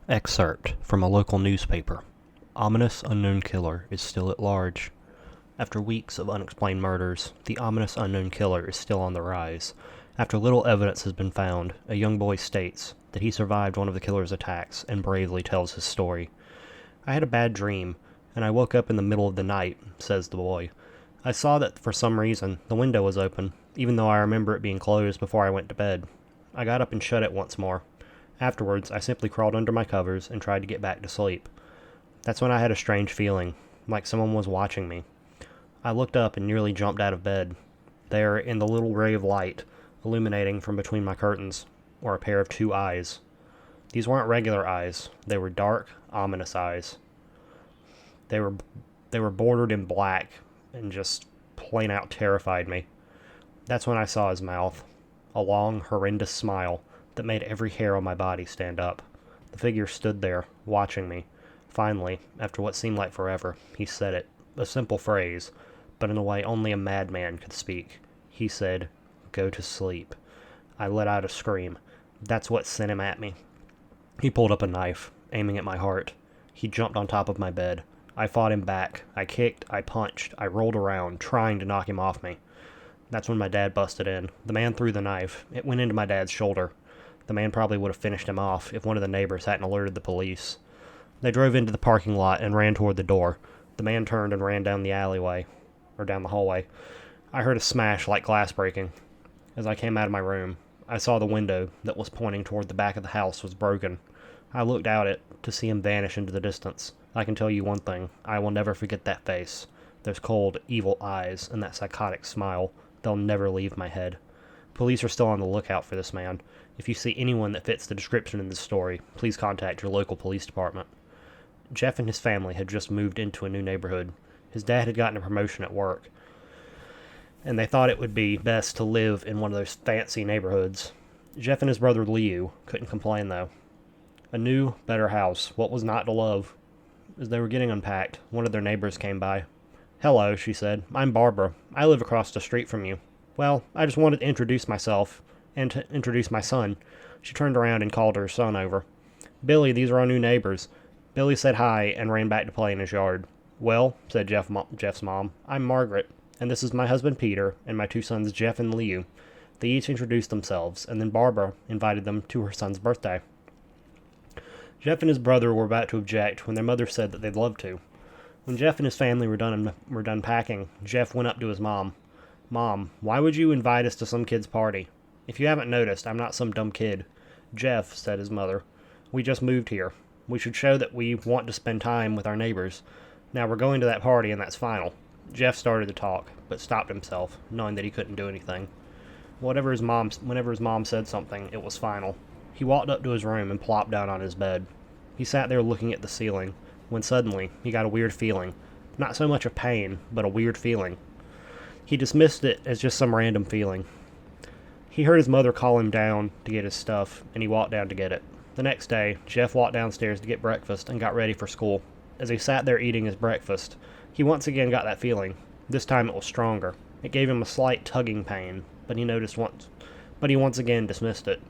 Excerpt from a local newspaper. Ominous unknown killer is still at large. After weeks of unexplained murders, the ominous unknown killer is still on the rise. After little evidence has been found, a young boy states that he survived one of the killer's attacks and bravely tells his story. "I had a bad dream, and I woke up in the middle of the night," says the boy. "I saw that for some reason the window was open, even though I remember it being closed before I went to bed. I got up and shut it once more. Afterwards, I simply crawled under my covers and tried to get back to sleep. That's when I had a strange feeling, like someone was watching me. I looked up and nearly jumped out of bed. There, in the little ray of light, illuminating from between my curtains, were a pair of two eyes. These weren't regular eyes. They were dark, ominous eyes. They were bordered in black and just plain out terrified me. That's when I saw his mouth. A long, horrendous smile that made every hair on my body stand up. The figure stood there, watching me. Finally, after what seemed like forever, he said it. A simple phrase, but in a way only a madman could speak. He said, "Go to sleep." I let out a scream. That's what sent him at me. He pulled up a knife, aiming at my heart. He jumped on top of my bed. I fought him back. I kicked, I punched, I rolled around, trying to knock him off me. That's when my dad busted in. The man threw the knife. It went into my dad's shoulder. The man probably would have finished him off if one of the neighbors hadn't alerted the police. They drove into the parking lot and ran toward the door. The man turned and ran down the alleyway, or down the hallway. I heard a smash like glass breaking. As I came out of my room, I saw the window that was pointing toward the back of the house was broken. I looked out it to see him vanish into the distance. I can tell you one thing, I will never forget that face. Those cold, evil eyes and that psychotic smile. They'll never leave my head. Police are still on the lookout for this man. If you see anyone that fits the description in this story, please contact your local police department. Jeff and his family had just moved into a new neighborhood. His dad had gotten a promotion at work, and they thought it would be best to live in one of those fancy neighborhoods. Jeff and his brother Liu couldn't complain, though. A new, better house. What was not to love? As they were getting unpacked, one of their neighbors came by. "Hello," she said. "I'm Barbara. I live across the street from you. Well, I just wanted to introduce myself, and to introduce my son." She turned around and called her son over. "Billy, these are our new neighbors." Billy said hi and ran back to play in his yard. "Well," said Jeff's mom, "I'm Margaret, and this is my husband Peter, and my two sons Jeff and Liu." They each introduced themselves, and then Barbara invited them to her son's birthday. Jeff and his brother were about to object when their mother said that they'd love to. When Jeff and his family were done packing, Jeff went up to his mom. "Mom, why would you invite us to some kid's party? If you haven't noticed, I'm not some dumb kid." "Jeff," said his mother, "we just moved here. We should show that we want to spend time with our neighbors. Now we're going to that party, and that's final." Jeff started to talk, but stopped himself, knowing that he couldn't do anything. Whenever his mom said something, it was final. He walked up to his room and plopped down on his bed. He sat there looking at the ceiling, when suddenly he got a weird feeling. Not so much of pain, but a weird feeling. He dismissed it as just some random feeling. He heard his mother call him down to get his stuff, and he walked down to get it. The next day, Jeff walked downstairs to get breakfast and got ready for school. As he sat there eating his breakfast, he once again got that feeling. This time it was stronger. It gave him a slight tugging pain, but he once again dismissed it.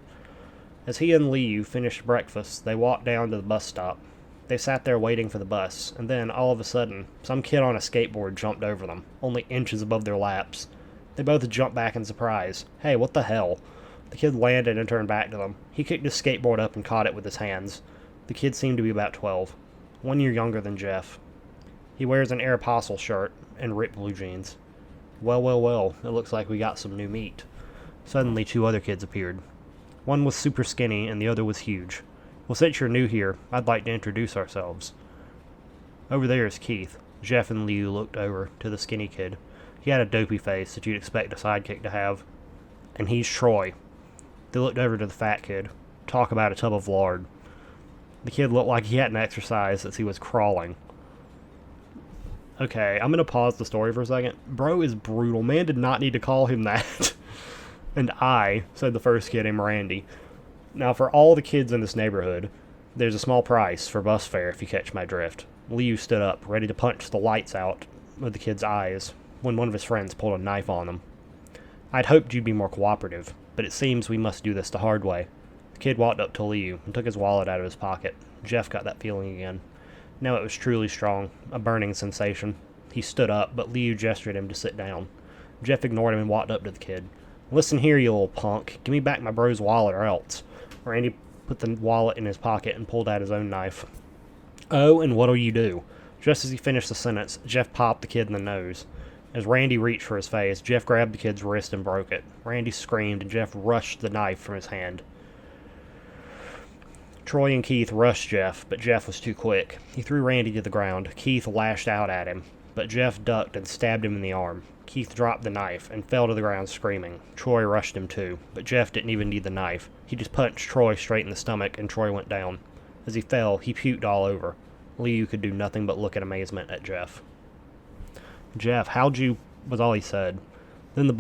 As he and Liu finished breakfast, they walked down to the bus stop. They sat there waiting for the bus, and then, all of a sudden, some kid on a skateboard jumped over them, only inches above their laps. They both jumped back in surprise. "Hey, what the hell?" The kid landed and turned back to them. He kicked his skateboard up and caught it with his hands. The kid seemed to be about 12, 1 year younger than Jeff. He wears an Aeropostale shirt and ripped blue jeans. "Well, well, well, it looks like we got some new meat." Suddenly, two other kids appeared. One was super skinny and the other was huge. "Well, since you're new here, I'd like to introduce ourselves. Over there is Keith." Jeff and Liu looked over to the skinny kid. He had a dopey face that you'd expect a sidekick to have. "And he's Troy." They looked over to the fat kid. Talk about a tub of lard. The kid looked like he hadn't exercised as he was crawling. Okay, I'm going to pause the story for a second. Bro is brutal. Man did not need to call him that. "And I," said the first kid named Randy. Now, for all the kids in this neighborhood, there's a small price for bus fare if you catch my drift. Liu stood up, ready to punch the lights out of the kid's eyes, when one of his friends pulled a knife on him. "I'd hoped you'd be more cooperative, but it seems we must do this the hard way." The kid walked up to Liu and took his wallet out of his pocket. Jeff got that feeling again. Now it was truly strong, a burning sensation. He stood up, but Liu gestured him to sit down. Jeff ignored him and walked up to the kid. "Listen here, you little punk. Give me back my bro's wallet or else." Randy put the wallet in his pocket and pulled out his own knife. "Oh, and what'll you do?" Just as he finished the sentence, Jeff popped the kid in the nose. As Randy reached for his face, Jeff grabbed the kid's wrist and broke it. Randy screamed, and Jeff rushed the knife from his hand. Troy and Keith rushed Jeff, but Jeff was too quick. He threw Randy to the ground. Keith lashed out at him, but Jeff ducked and stabbed him in the arm. Keith dropped the knife and fell to the ground screaming. Troy rushed him too, but Jeff didn't even need the knife. He just punched Troy straight in the stomach, and Troy went down. As he fell, he puked all over. Liu could do nothing but look in amazement at Jeff. "Jeff, how'd you," was all he said. Then they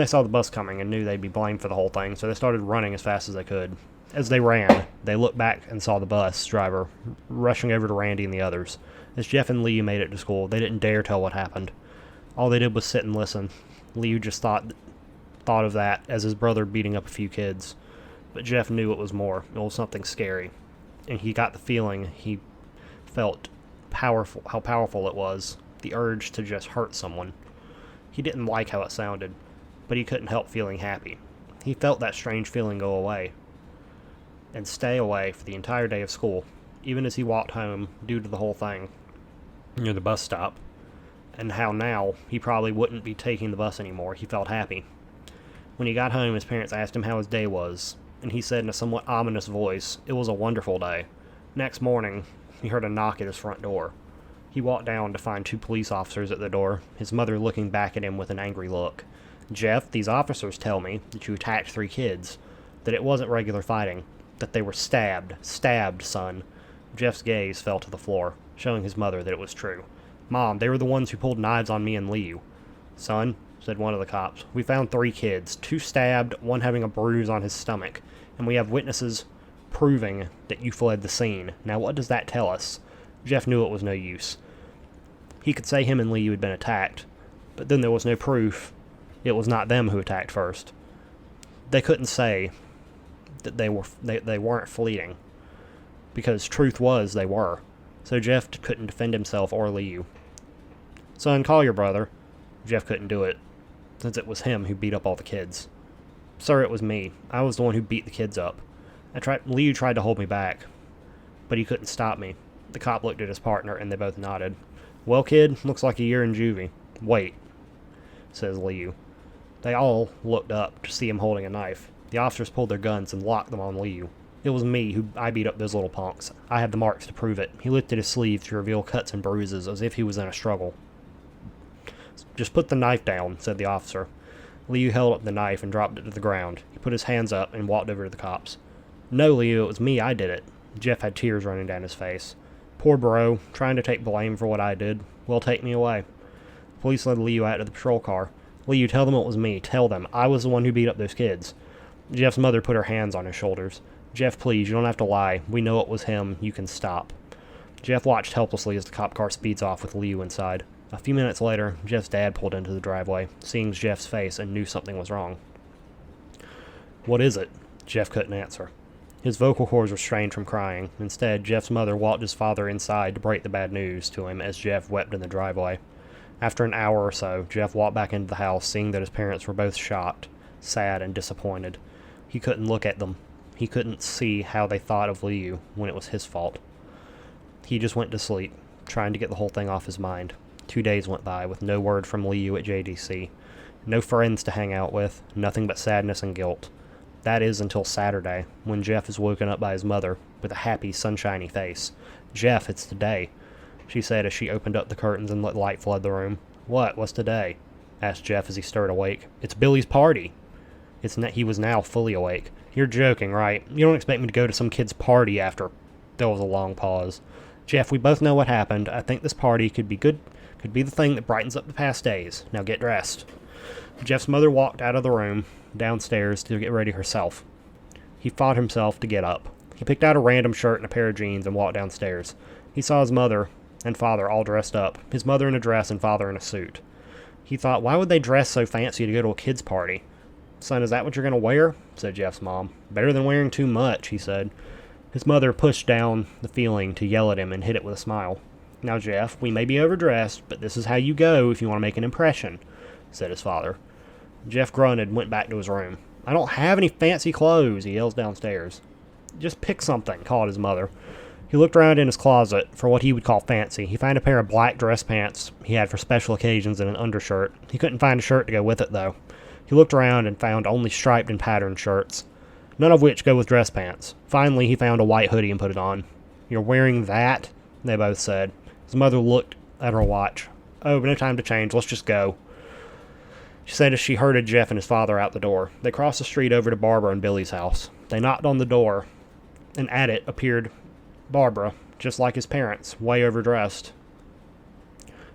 saw the bus coming and knew they'd be blamed for the whole thing, so they started running as fast as they could. As they ran, they looked back and saw the bus driver rushing over to Randy and the others. As Jeff and Liu made it to school, they didn't dare tell what happened. All they did was sit and listen. Liu just thought of that as his brother beating up a few kids. But Jeff knew it was more. It was something scary. And he got the feeling he felt how powerful it was, the urge to just hurt someone. He didn't like how it sounded, but he couldn't help feeling happy. He felt that strange feeling go away and stay away for the entire day of school, even as he walked home due to the whole thing near the bus stop, and how now he probably wouldn't be taking the bus anymore. He felt happy. When he got home, his parents asked him how his day was, and he said in a somewhat ominous voice, "It was a wonderful day." Next morning, he heard a knock at his front door. He walked down to find 2 police officers at the door, his mother looking back at him with an angry look. "Jeff, these officers tell me that you attacked 3 kids, that it wasn't regular fighting, that they were stabbed, son." Jeff's gaze fell to the floor, showing his mother that it was true. "Mom, they were the ones who pulled knives on me and Liu." "Son," said one of the cops, "we found 3 kids, 2 stabbed, 1 having a bruise on his stomach, and we have witnesses proving that you fled the scene. Now what does that tell us?" Jeff knew it was no use. He could say him and Liu had been attacked, but then there was no proof it was not them who attacked first. They couldn't say that they weren't fleeing, because truth was they were. So Jeff couldn't defend himself or Liu. "Son, call your brother." Jeff couldn't do it, since it was him who beat up all the kids. "Sir, it was me. I was the one who beat the kids up. Liu tried to hold me back, but he couldn't stop me." The cop looked at his partner, and they both nodded. "Well, kid, looks like a year in juvie." "Wait," says Liu. They all looked up to see him holding a knife. The officers pulled their guns and locked them on Liu. "It was me who I beat up those little punks. I have the marks to prove it." He lifted his sleeve to reveal cuts and bruises as if he was in a struggle. "Just put the knife down," said the officer. Liu held up the knife and dropped it to the ground. He put his hands up and walked over to the cops. "No, Liu, it was me. I did it." Jeff had tears running down his face. "Poor bro, trying to take blame for what I did. Well, take me away." Police led Liu out to the patrol car. "Liu, tell them it was me. Tell them. I was the one who beat up those kids." Jeff's mother put her hands on his shoulders. "Jeff, please, you don't have to lie. We know it was him. You can stop." Jeff watched helplessly as the cop car speeds off with Liu inside. A few minutes later, Jeff's dad pulled into the driveway, seeing Jeff's face, and knew something was wrong. "What is it?" Jeff couldn't answer. His vocal cords were strained from crying. Instead, Jeff's mother walked his father inside to break the bad news to him as Jeff wept in the driveway. After an hour or so, Jeff walked back into the house, seeing that his parents were both shocked, sad, and disappointed. He couldn't look at them. He couldn't see how they thought of Liu when it was his fault. He just went to sleep, trying to get the whole thing off his mind. 2 days went by with no word from Liu at JDC. No friends to hang out with, nothing but sadness and guilt. That is until Saturday, when Jeff is woken up by his mother with a happy, sunshiny face. "Jeff, it's today," she said as she opened up the curtains and let light flood the room. What's today?" asked Jeff as he stirred awake. "It's Billy's party." He was now fully awake. "You're joking, right? You don't expect me to go to some kid's party after—" There was a long pause. "Jeff, we both know what happened. I think this party could be the thing that brightens up the past days. Now get dressed." Jeff's mother walked out of the room, downstairs, to get ready herself. He fought himself to get up. He picked out a random shirt and a pair of jeans and walked downstairs. He saw his mother and father all dressed up, his mother in a dress and father in a suit. He thought, why would they dress so fancy to go to a kid's party? "Son, is that what you're going to wear?" said Jeff's mom. "Better than wearing too much," he said. His mother pushed down the feeling to yell at him and hit it with a smile. "Now, Jeff, we may be overdressed, but this is how you go if you want to make an impression," said his father. Jeff grunted and went back to his room. "I don't have any fancy clothes," he yells downstairs. "Just pick something," called his mother. He looked around in his closet for what he would call fancy. He found a pair of black dress pants he had for special occasions and an undershirt. He couldn't find a shirt to go with it, though. He looked around and found only striped and patterned shirts, none of which go with dress pants. Finally, he found a white hoodie and put it on. "You're wearing that?" they both said. His mother looked at her watch. "Oh, no time to change. Let's just go," she said as she herded Jeff and his father out the door. They crossed the street over to Barbara and Billy's house. They knocked on the door, and at it appeared Barbara, just like his parents, way overdressed.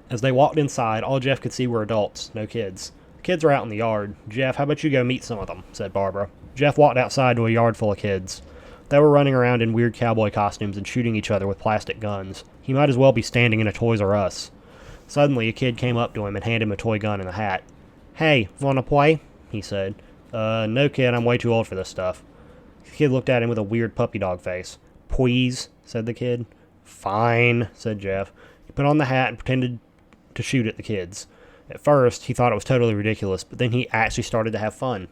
As they walked inside, all Jeff could see were adults, no kids. "The kids are out in the yard. Jeff, how about you go meet some of them?" said Barbara. Jeff walked outside to a yard full of kids. They were running around in weird cowboy costumes and shooting each other with plastic guns. He might as well be standing in a Toys R Us. Suddenly, a kid came up to him and handed him a toy gun and a hat. "Hey, wanna play?" he said. No, kid, I'm way too old for this stuff." The kid looked at him with a weird puppy dog face. "Please," said the kid. "Fine," said Jeff. He put on the hat and pretended to shoot at the kids. At first, he thought it was totally ridiculous, but then he actually started to have fun.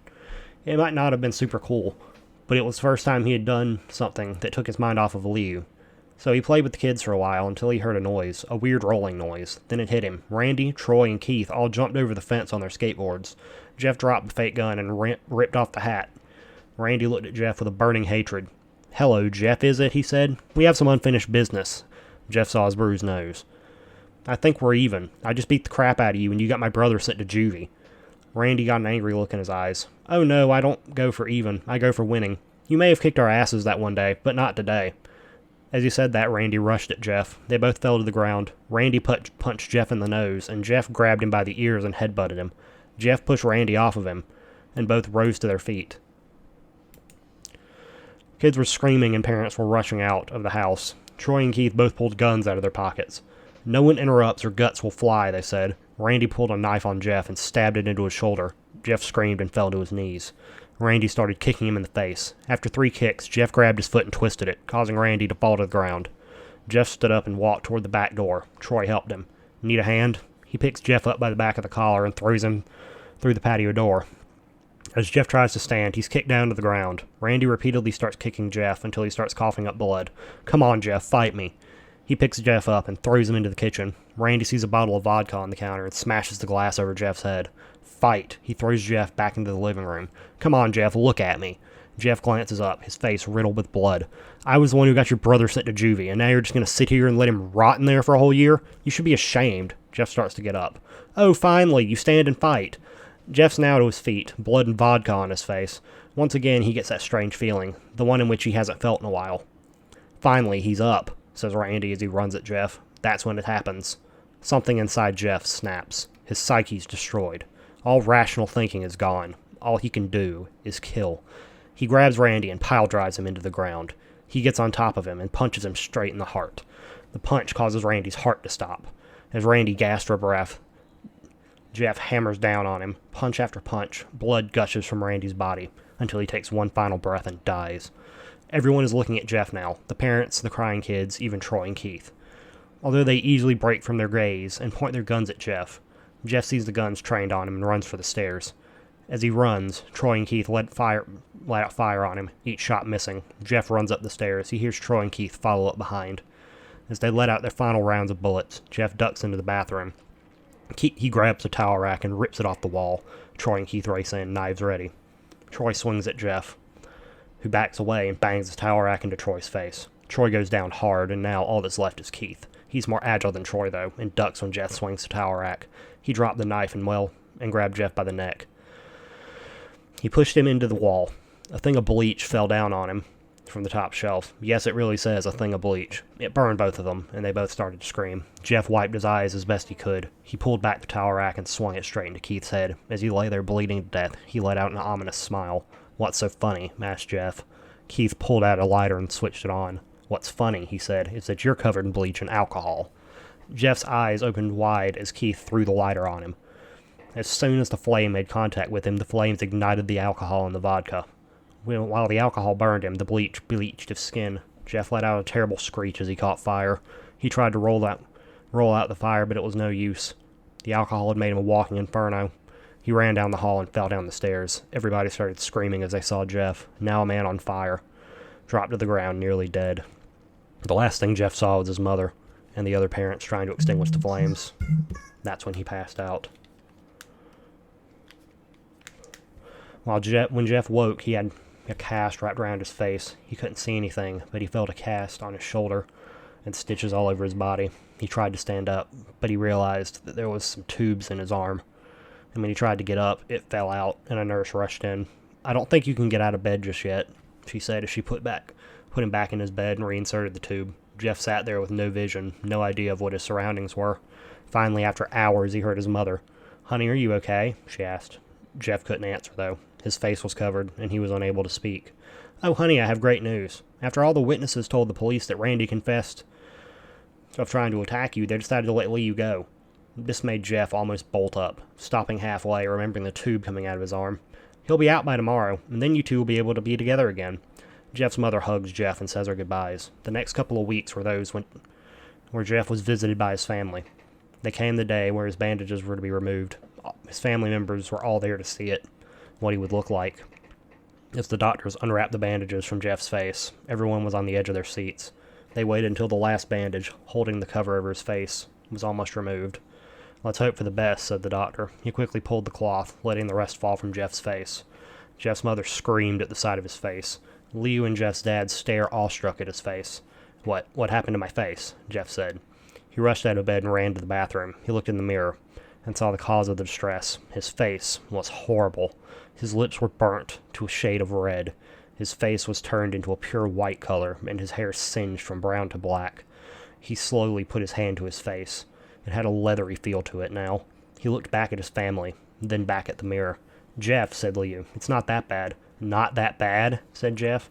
It might not have been super cool, but it was the first time he had done something that took his mind off of Liu. So he played with the kids for a while until he heard a noise, a weird rolling noise. Then it hit him. Randy, Troy, and Keith all jumped over the fence on their skateboards. Jeff dropped the fake gun and ripped off the hat. Randy looked at Jeff with a burning hatred. "Hello, Jeff, is it?" he said. "We have some unfinished business." Jeff saw his bruised nose. "I think we're even. I just beat the crap out of you and you got my brother sent to juvie." Randy got an angry look in his eyes. "Oh no, I don't go for even. I go for winning. You may have kicked our asses that one day, but not today." As he said that, Randy rushed at Jeff. They both fell to the ground. Randy punched Jeff in the nose, and Jeff grabbed him by the ears and headbutted him. Jeff pushed Randy off of him, and both rose to their feet. Kids were screaming and parents were rushing out of the house. Troy and Keith both pulled guns out of their pockets. "No one interrupts or guts will fly," they said. Randy pulled a knife on Jeff and stabbed it into his shoulder. Jeff screamed and fell to his knees. Randy started kicking him in the face. After 3 kicks, Jeff grabbed his foot and twisted it, causing Randy to fall to the ground. Jeff stood up and walked toward the back door. Troy helped him. "Need a hand?" He picks Jeff up by the back of the collar and throws him through the patio door. As Jeff tries to stand, he's kicked down to the ground. Randy repeatedly starts kicking Jeff until he starts coughing up blood. "Come on, Jeff, fight me." He picks Jeff up and throws him into the kitchen. Randy sees a bottle of vodka on the counter and smashes the glass over Jeff's head. "Fight." He throws Jeff back into the living room. "Come on, Jeff, look at me." Jeff glances up, his face riddled with blood. "I was the one who got your brother sent to juvie, and now you're just going to sit here and let him rot in there for a whole year? You should be ashamed." Jeff starts to get up. "Oh, finally, you stand and fight." Jeff's now to his feet, blood and vodka on his face. Once again, he gets that strange feeling, the one in which he hasn't felt in a while. "Finally, he's up," says Randy as he runs at Jeff. That's when it happens. Something inside Jeff snaps. His psyche's destroyed. All rational thinking is gone. All he can do is kill. He grabs Randy and pile drives him into the ground. He gets on top of him and punches him straight in the heart. The punch causes Randy's heart to stop. As Randy gasps for breath, Jeff hammers down on him, punch after punch. Blood gushes from Randy's body until he takes one final breath and dies. Everyone is looking at Jeff now, the parents, the crying kids, even Troy and Keith. Although they easily break from their gaze and point their guns at Jeff, Jeff sees the guns trained on him and runs for the stairs. As he runs, Troy and Keith let out fire on him, each shot missing. Jeff runs up the stairs. He hears Troy and Keith follow up behind. As they let out their final rounds of bullets, Jeff ducks into the bathroom. He grabs a towel rack and rips it off the wall. Troy and Keith race in, knives ready. Troy swings at Jeff, who backs away and bangs the towel rack into Troy's face. Troy goes down hard, and now all that's left is Keith. He's more agile than Troy, though, and ducks when Jeff swings the towel rack. He dropped the knife and grabbed Jeff by the neck. He pushed him into the wall. A thing of bleach fell down on him from the top shelf. Yes, it really says a thing of bleach. It burned both of them, and they both started to scream. Jeff wiped his eyes as best he could. He pulled back the towel rack and swung it straight into Keith's head. As he lay there bleeding to death, he let out an ominous smile. "What's so funny?" asked Jeff. Keith pulled out a lighter and switched it on. "What's funny," he said, "is that you're covered in bleach and alcohol." Jeff's eyes opened wide as Keith threw the lighter on him. As soon as the flame made contact with him, the flames ignited the alcohol in the vodka. While the alcohol burned him, the bleach bleached his skin. Jeff let out a terrible screech as he caught fire. He tried to roll out the fire, but it was no use. The alcohol had made him a walking inferno. He ran down the hall and fell down the stairs. Everybody started screaming as they saw Jeff, now a man on fire, dropped to the ground, nearly dead. The last thing Jeff saw was his mother and the other parents trying to extinguish the flames. That's when he passed out. When Jeff woke, he had a cast wrapped around his face. He couldn't see anything, but he felt a cast on his shoulder and stitches all over his body. He tried to stand up, but he realized that there was some tubes in his arm. And when he tried to get up, it fell out, and a nurse rushed in. "I don't think you can get out of bed just yet," she said as she put him back in his bed and reinserted the tube. Jeff sat there with no vision, no idea of what his surroundings were. Finally, after hours, he heard his mother. "Honey, are you okay?" she asked. Jeff couldn't answer, though. His face was covered, and he was unable to speak. "Oh, honey, I have great news. After all the witnesses told the police that Randy confessed of trying to attack you, they decided to let Liu go." This made Jeff almost bolt up, stopping halfway, remembering the tube coming out of his arm. "He'll be out by tomorrow, and then you two will be able to be together again." Jeff's mother hugs Jeff and says her goodbyes. The next couple of weeks were those where Jeff was visited by his family. They came the day where his bandages were to be removed. His family members were all there to see it, what he would look like. As the doctors unwrapped the bandages from Jeff's face, everyone was on the edge of their seats. They waited until the last bandage, holding the cover over his face, was almost removed. "Let's hope for the best," said the doctor. He quickly pulled the cloth, letting the rest fall from Jeff's face. Jeff's mother screamed at the sight of his face. Liu and Jeff's dad stared awestruck at his face. What happened to my face?" Jeff said. He rushed out of bed and ran to the bathroom. He looked in the mirror and saw the cause of the distress. His face was horrible. His lips were burnt to a shade of red. His face was turned into a pure white color, and his hair singed from brown to black. He slowly put his hand to his face. It had a leathery feel to it now. He looked back at his family, then back at the mirror. "Jeff," said Liu, "it's not that bad." "Not that bad?" said Jeff.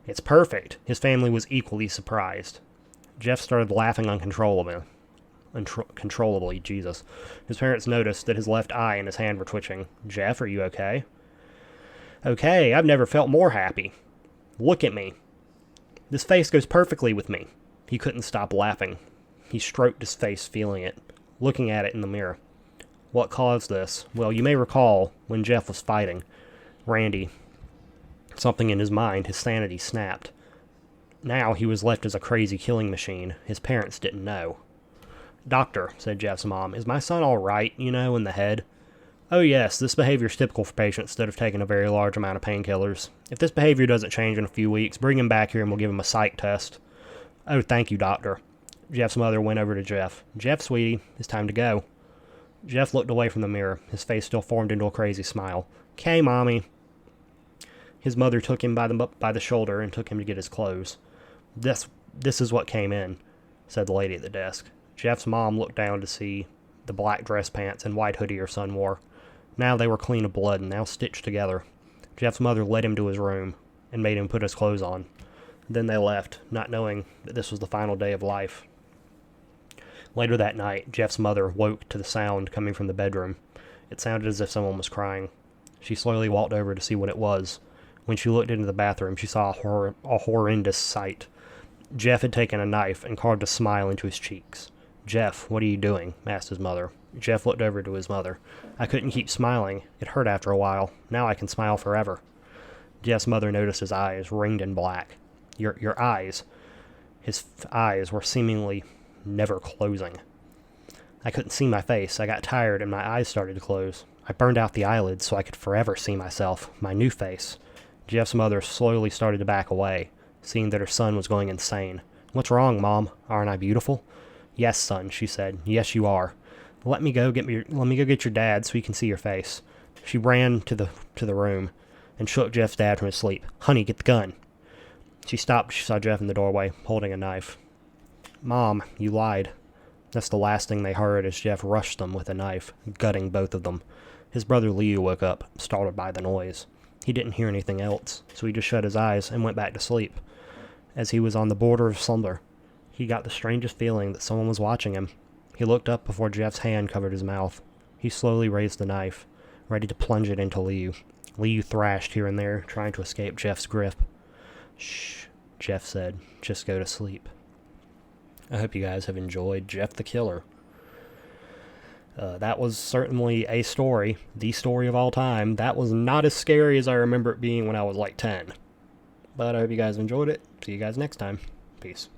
"It's perfect." His family was equally surprised. Jeff started laughing uncontrollably, Jesus. His parents noticed that his left eye and his hand were twitching. "Jeff, are you okay?" "Okay, I've never felt more happy. Look at me. This face goes perfectly with me." He couldn't stop laughing. He stroked his face, feeling it, looking at it in the mirror. What caused this? Well, you may recall when Jeff was fighting Randy. Something in his mind, his sanity snapped. Now he was left as a crazy killing machine. His parents didn't know. "Doctor," said Jeff's mom, "is my son all right, in the head?" "Oh yes, this behavior is typical for patients that have taken a very large amount of painkillers. If this behavior doesn't change in a few weeks, bring him back here and we'll give him a psych test." "Oh, thank you, doctor." Jeff's mother went over to Jeff. "Jeff, sweetie, it's time to go." Jeff looked away from the mirror. His face still formed into a crazy smile. "'Kay, Mommy." His mother took him by the shoulder and took him to get his clothes. This is what came in," said the lady at the desk. Jeff's mom looked down to see the black dress pants and white hoodie her son wore. Now they were clean of blood and now stitched together. Jeff's mother led him to his room and made him put his clothes on. Then they left, not knowing that this was the final day of life. Later that night, Jeff's mother woke to the sound coming from the bedroom. It sounded as if someone was crying. She slowly walked over to see what it was. When she looked into the bathroom, she saw a horrendous sight. Jeff had taken a knife and carved a smile into his cheeks. "Jeff, what are you doing?" asked his mother. Jeff looked over to his mother. "I couldn't keep smiling. It hurt after a while. Now I can smile forever." Jeff's mother noticed his eyes, ringed in black. Your eyes." His eyes were seemingly never closing. "I couldn't see my face. I got tired and my eyes started to close. I burned out the eyelids so I could forever see myself, my new face." Jeff's mother slowly started to back away, seeing that her son was going insane. "What's wrong, Mom? Aren't I beautiful?" "Yes, son," she said. "Yes, you are. Let me go get your dad so he can see your face." She ran to the room and shook Jeff's dad from his sleep. "Honey, get the gun." She stopped. She saw Jeff in the doorway, holding a knife. "Mom, you lied." That's the last thing they heard as Jeff rushed them with a knife, gutting both of them. His brother Liu woke up, startled by the noise. He didn't hear anything else, so he just shut his eyes and went back to sleep. As he was on the border of slumber, he got the strangest feeling that someone was watching him. He looked up before Jeff's hand covered his mouth. He slowly raised the knife, ready to plunge it into Liu. Liu thrashed here and there, trying to escape Jeff's grip. Shh, Jeff said. Just go to sleep. I hope you guys have enjoyed Jeff the Killer. That was certainly a story, the story of all time. That was not as scary as I remember it being when I was like 10. But I hope you guys enjoyed it. See you guys next time. Peace.